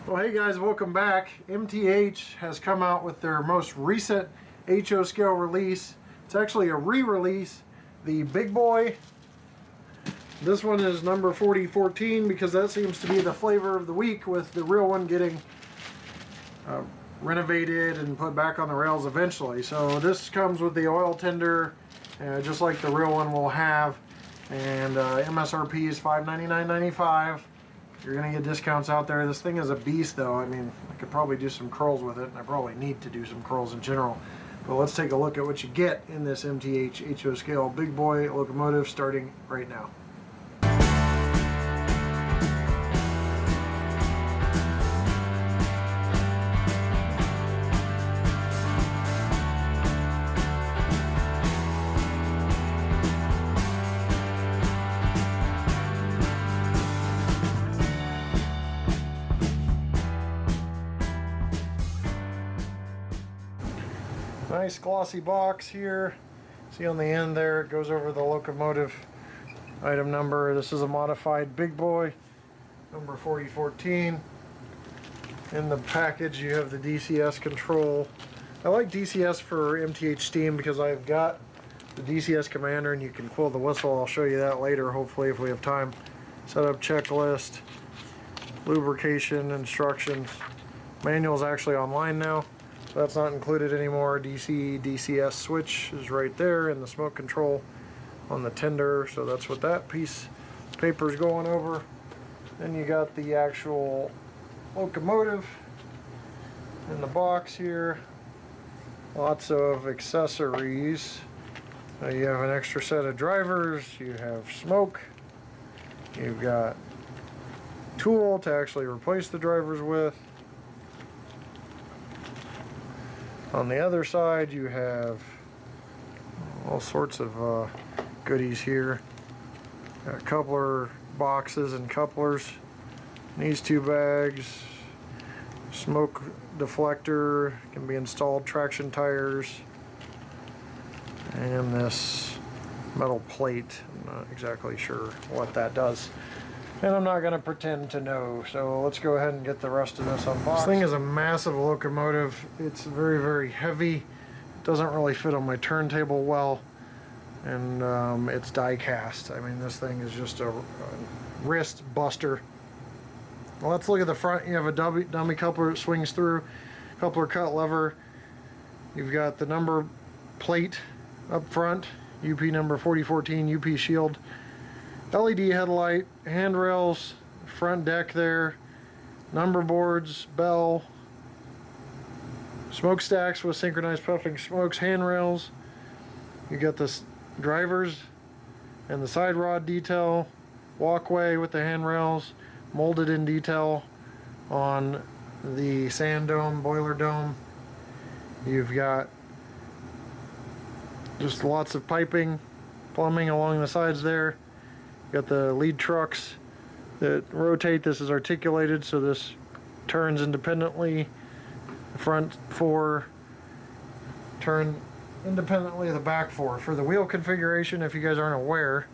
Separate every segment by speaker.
Speaker 1: Well, hey guys, welcome back. MTH has come out with their most recent HO scale release. It's actually a re-release. The big boy. This one is number 4014 because that seems to be the flavor of the week, with the real one getting renovated and put back on the rails eventually. So this comes with the oil tender, just like the real one will have, and MSRP is $599.95. You're gonna get discounts out there. This thing is a beast though. I mean, I could probably do some curls with it, and I probably need to do some curls in general. But let's take a look at what you get in this MTH HO scale big boy locomotive starting right now. Nice glossy box here. See on the end there, it goes over the locomotive item number. This is a modified big boy, number 4014. In the package you have the DCS control. I like DCS for MTH steam because I've got the DCS commander and you can quill the whistle. I'll show you that later, hopefully, if we have time. Setup checklist, lubrication instructions. Manual is actually online now. So that's not included anymore. DCS switch is right there, and the smoke control on the tender. So that's what that piece of paper is going over. Then you got the actual locomotive in the box here. Lots of accessories. You have an extra set of drivers. You have smoke. You've got tool to actually replace the drivers with. On the other side you have all sorts of goodies here. Got coupler boxes and couplers. These two bags. Smoke deflector, can be installed, traction tires, and this metal plate. I'm not exactly sure what that does, and I'm not going to pretend to know, so let's go ahead and get the rest of this unboxed. This thing is a massive locomotive. It's very, very heavy. It doesn't really fit on my turntable well, and it's die cast. I mean, this thing is just a wrist buster. Well, let's look at the front. You have a dummy coupler that swings through, coupler cut lever. You've got the number plate up front, UP number 4014, UP shield. LED headlight, handrails, front deck there, number boards, bell, smokestacks with synchronized puffing smokes, handrails. You got the drivers and the side rod detail, walkway with the handrails, molded in detail on the sand dome, boiler dome. You've got just lots of piping, plumbing along the sides there. Got the lead trucks that rotate. This is articulated, so this turns independently. The front four turn independently of the back four. For the wheel configuration, if you guys aren't aware,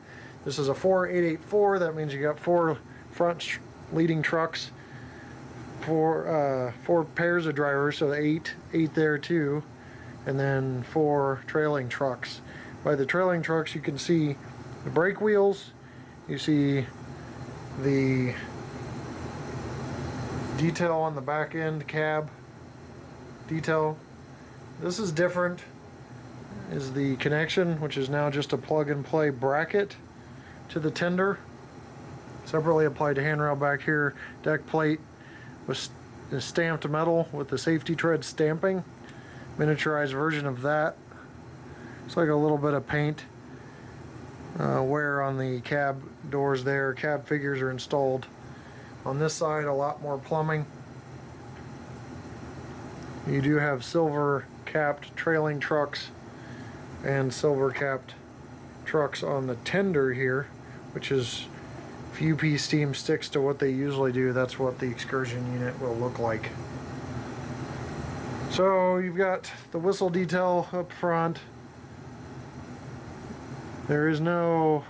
Speaker 1: this is a 4884. That means you got four front leading trucks, four pairs of drivers, so eight there too, and then four trailing trucks. By the trailing trucks, you can see the brake wheels. You see the detail on the back end, cab detail. This is different, is the connection, which is now just a plug and play bracket to the tender. Separately applied to handrail back here. Deck plate with stamped metal with the safety tread stamping. Miniaturized version of that. It's like a little bit of paint wear on the cab doors there. Cab figures are installed. On this side, a lot more plumbing. You do have silver capped trailing trucks and silver capped trucks on the tender here, which is, if UP steam sticks to what they usually do, that's what the excursion unit will look like. So you've got the whistle detail up front. There is no,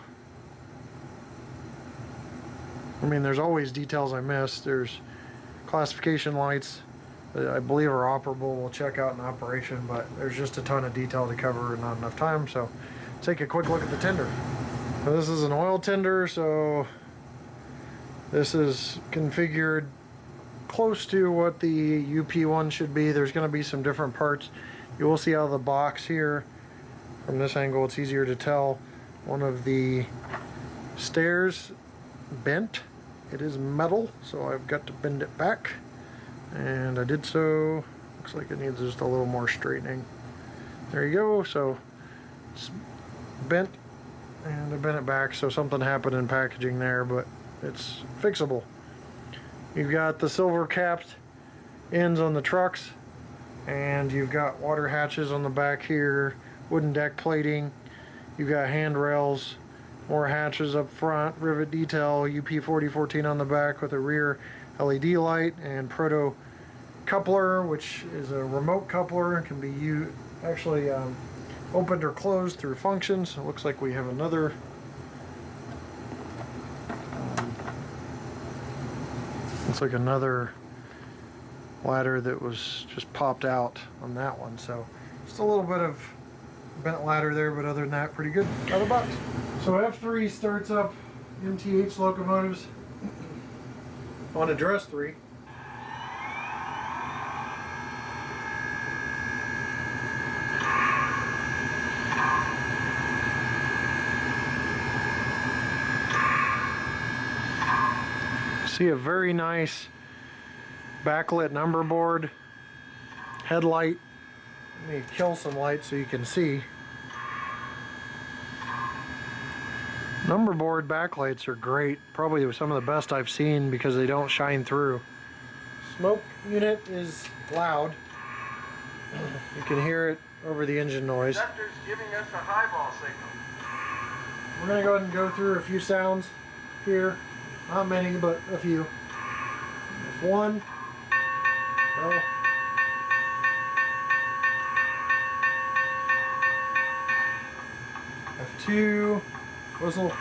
Speaker 1: I mean, there's always details I miss. There's classification lights that I believe are operable. We'll check out in operation, but there's just a ton of detail to cover and not enough time, so take a quick look at the tender. Now, this is an oil tender, so this is configured close to what the UP one should be. There's going to be some different parts. You will see out of the box here, from this angle it's easier to tell, one of the stairs bent. It is metal, so I've got to bend it back, and I did so. Looks like it needs just a little more straightening. There you go. So it's bent, and I bent it back, so something happened in packaging there, but it's fixable. You've got the silver capped ends on the trucks, and you've got water hatches on the back here, wooden deck plating, you've got handrails, more hatches up front, rivet detail, UP4014 on the back with a rear LED light, and Proto coupler, which is a remote coupler, can be actually opened or closed through functions. It looks like we have another looks like another ladder that was just popped out on that one, so just a little bit of bent ladder there, but other than that, pretty good out of the box. So F3 starts up MTH locomotives on address 3. See a very nice backlit number board, headlight. Let me kill some light so you can see. Number board backlights are great, probably some of the best I've seen because they don't shine through. Smoke unit is loud. You can hear it over the engine noise.
Speaker 2: Conductor's giving us a highball signal.
Speaker 1: We're going to go ahead and go through a few sounds here. Not many, but a few. F1. Well. F2. Whistle.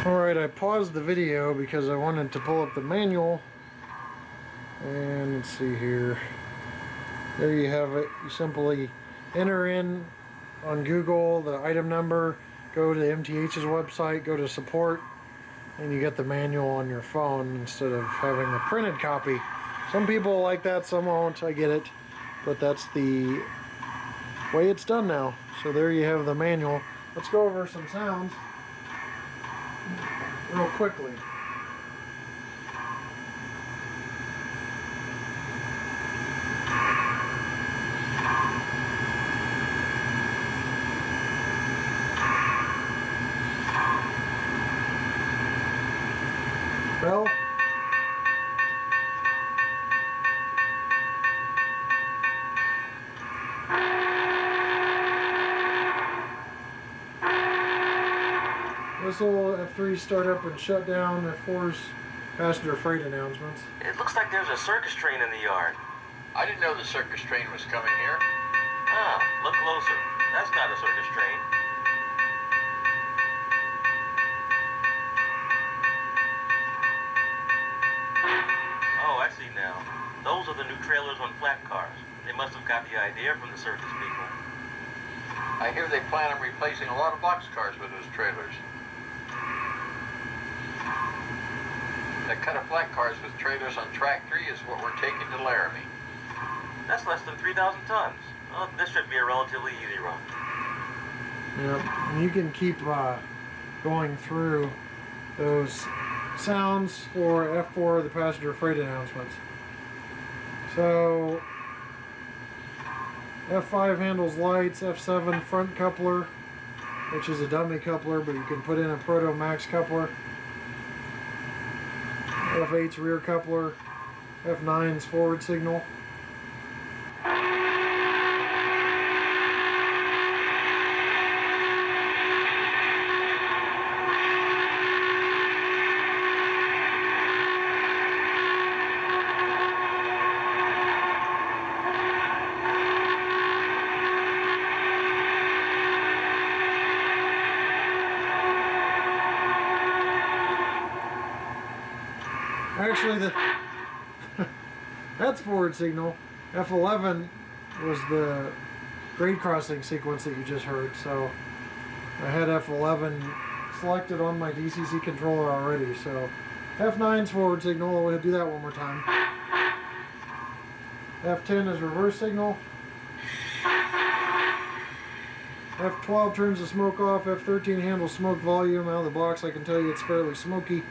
Speaker 1: Alright, I paused the video because I wanted to pull up the manual. And let's see here. There you have it. You simply enter in on Google the item number, go to MTH's website, go to support, and you get the manual on your phone instead of having a printed copy. Some people like that, some won't, I get it, but that's the way it's done now. So there you have the manual. Let's go over some sounds real quickly. Bell. Whistle. F3 start up and shut down. F4's passenger freight announcements.
Speaker 2: It looks like there's a circus train in the yard.
Speaker 3: I didn't know the circus train was coming here.
Speaker 2: Ah, look closer. That's not a circus train. Oh, I see now. Those are the new trailers on flat cars. They must have got the idea from the circus people.
Speaker 3: I hear they plan on replacing a lot of boxcars with those trailers. That cut of flat cars with trailers on track 3 is what we're taking to Laramie.
Speaker 2: That's less than 3,000 tons. Well, this should be a relatively easy run.
Speaker 1: Yep, and you can keep going through those sounds for F4, the passenger freight announcements. So F5 handles lights, F7 front coupler, which is a dummy coupler, but you can put in a Proto Max coupler. F8's rear coupler, F9's forward signal. actually, that's forward signal. F11 was the grade crossing sequence that you just heard, so I had F11 selected on my DCC controller already. So F9's forward signal. We'll do that one more time. F10 is reverse signal. F12 turns the smoke off. F13 handles smoke volume. Out of the box, I can tell you it's fairly smoky.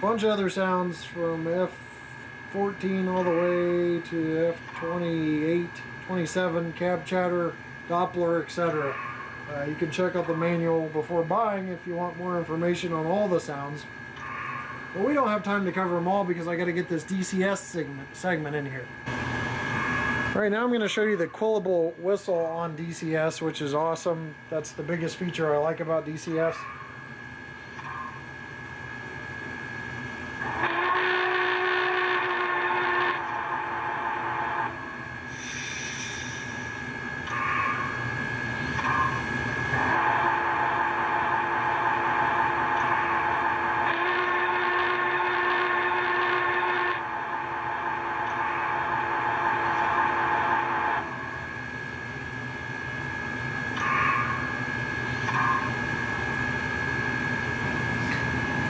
Speaker 1: Bunch of other sounds from F14 all the way to F28, 27, cab chatter, Doppler, etc. You can check out the manual before buying if you want more information on all the sounds. But we don't have time to cover them all because I got to get this DCS segment in here. Right now I'm going to show you the quillable whistle on DCS, which is awesome. That's the biggest feature I like about DCS.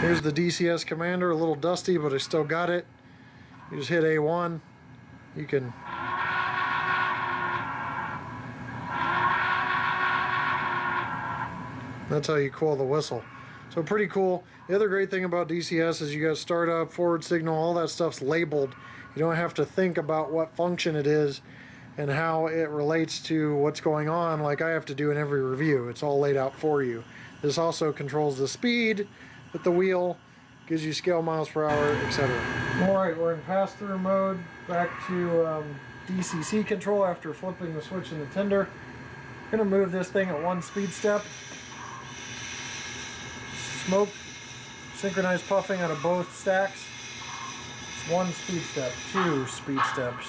Speaker 1: Here's the DCS commander, a little dusty, but I still got it. You just hit A1. You can that's how you quill the whistle. So pretty cool. The other great thing about DCS is you got startup, forward signal, all that stuff's labeled. You don't have to think about what function it is and how it relates to what's going on like I have to do in every review. It's all laid out for you. This also controls the speed with the wheel, gives you scale miles per hour, etc. Alright, we're in pass-through mode, back to DCC control after flipping the switch in the tender. I'm going to move this thing at 1 speed step. Smoke, synchronized puffing out of both stacks. It's 1 speed step, 2 speed steps,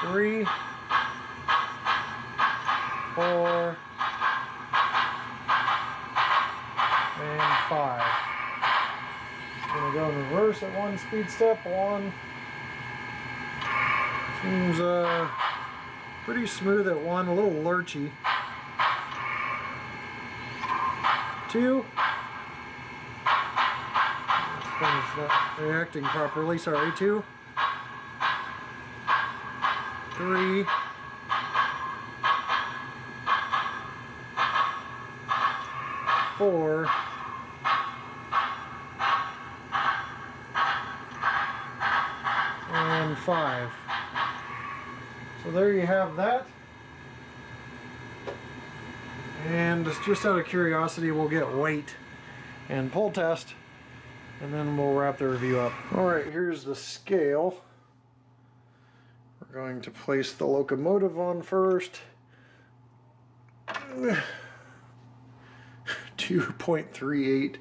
Speaker 1: 3, 4, and 5. I'm going to go in reverse at 1 speed step. 1. Seems pretty smooth at 1, a little lurchy. 2. This thing's not reacting properly, sorry. 2. 3. 4. And 5. So there you have that. And just out of curiosity, we'll get weight and pull test, and then we'll wrap the review up. Alright, here's the scale. We're going to place the locomotive on first. 2.38,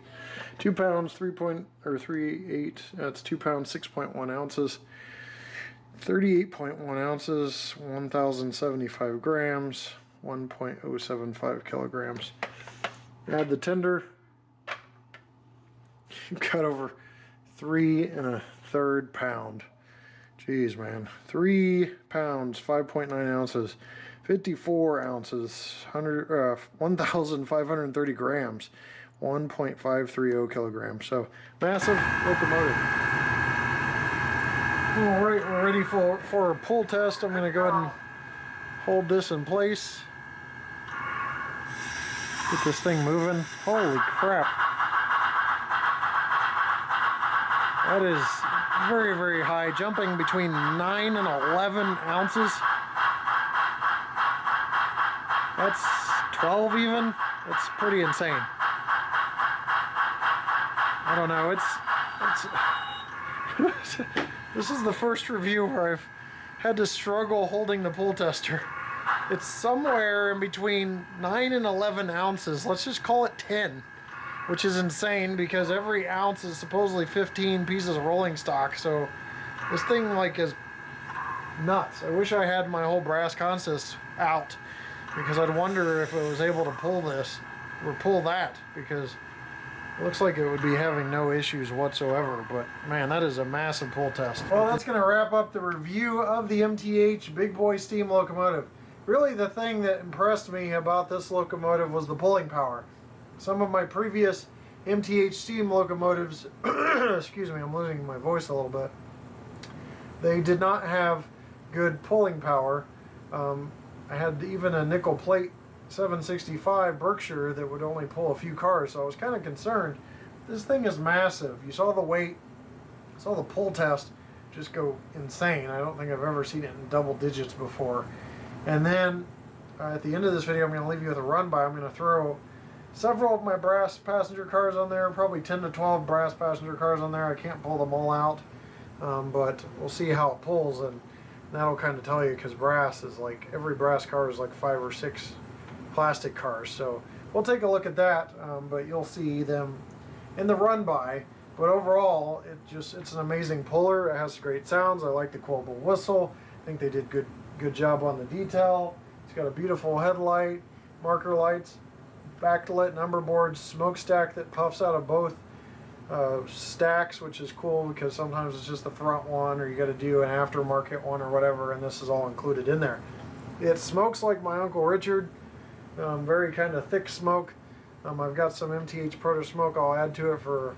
Speaker 1: 2 pounds, 3.38. That's 2 pounds, 6.1 ounces, 38.1 ounces, 1,075 grams, 1.075 kilograms. Add the tender. You've got over 3 1/3 pound. Jeez, man. 3 pounds, 5.9 ounces. 54 ounces, 1,530 grams, 1.530 kilograms. So, massive locomotive. Alright, we're ready for a pull test. I'm going to go ahead and hold this in place. Get this thing moving. Holy crap. That is very, very high, jumping between 9 and 11 ounces. That's 12 even. It's pretty insane. I don't know. It's this is the first review where I've had to struggle holding the pull tester. It's somewhere in between 9 and 11 ounces. Let's just call it 10, which is insane because every ounce is supposedly 15 pieces of rolling stock. So this thing like is nuts. I wish I had my whole brass consist out, because I'd wonder if it was able to pull this or pull that, because It looks like it would be having no issues whatsoever, but man, that is a massive pull test. Well, that's going to wrap up the review of the MTH Big Boy steam locomotive. Really, the thing that impressed me about this locomotive was the pulling power. Some of my previous MTH steam locomotives, excuse me, I'm losing my voice a little bit, they did not have good pulling power. I had even a nickel plate 765 Berkshire that would only pull a few cars, so I was kind of concerned. This thing is massive. You saw the weight, saw the pull test just go insane. I don't think I've ever seen it in double digits before. And then at the end of this video, I'm going to leave you with a run by. I'm going to throw several of my brass passenger cars on there, probably 10 to 12 brass passenger cars on there. I can't pull them all out, but we'll see how it pulls, and that'll kind of tell you, because brass is like, every brass car is like 5 or 6 plastic cars. So we'll take a look at that, but you'll see them in the run by. But overall, it's an amazing puller. It has great sounds. I like the quotable whistle. I think they did good job on the detail. It's got a beautiful headlight, marker lights, backlit number board, smokestack that puffs out of both stacks, which is cool because sometimes it's just the front one, or you got to do an aftermarket one or whatever, and this is all included in there. It smokes like my Uncle Richard. Very kind of thick smoke. I've got some MTH Proto smoke I'll add to it for,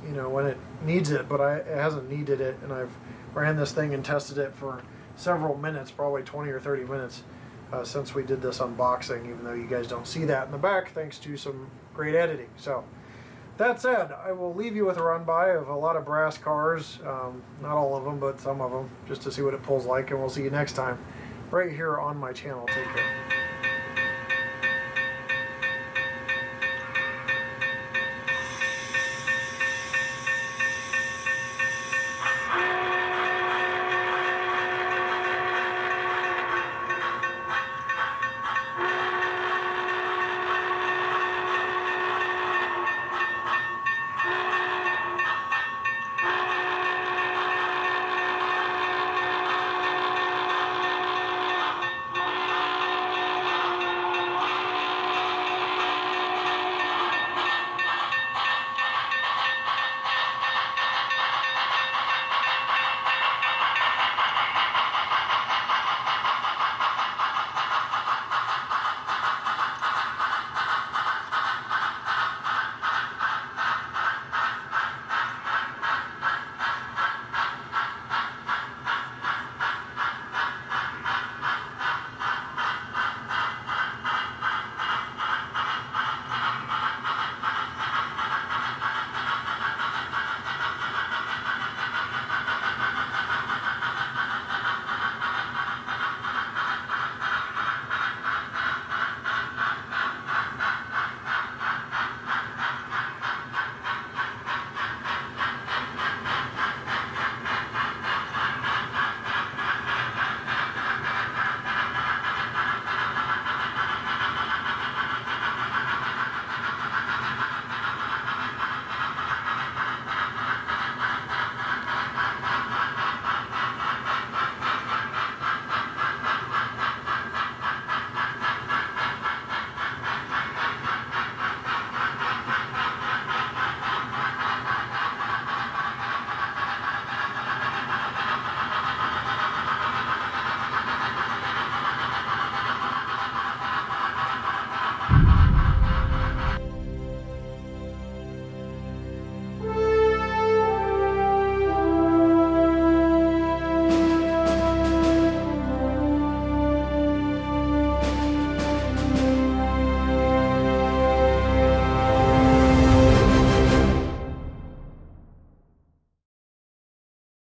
Speaker 1: when it needs it, but it hasn't needed it, and I've ran this thing and tested it for several minutes, probably 20 or 30 minutes since we did this unboxing, even though you guys don't see that in the back thanks to some great editing. So that said, I will leave you with a run by of a lot of brass cars, not all of them, but some of them, just to see what it pulls like, and we'll see you next time right here on my channel. Take care.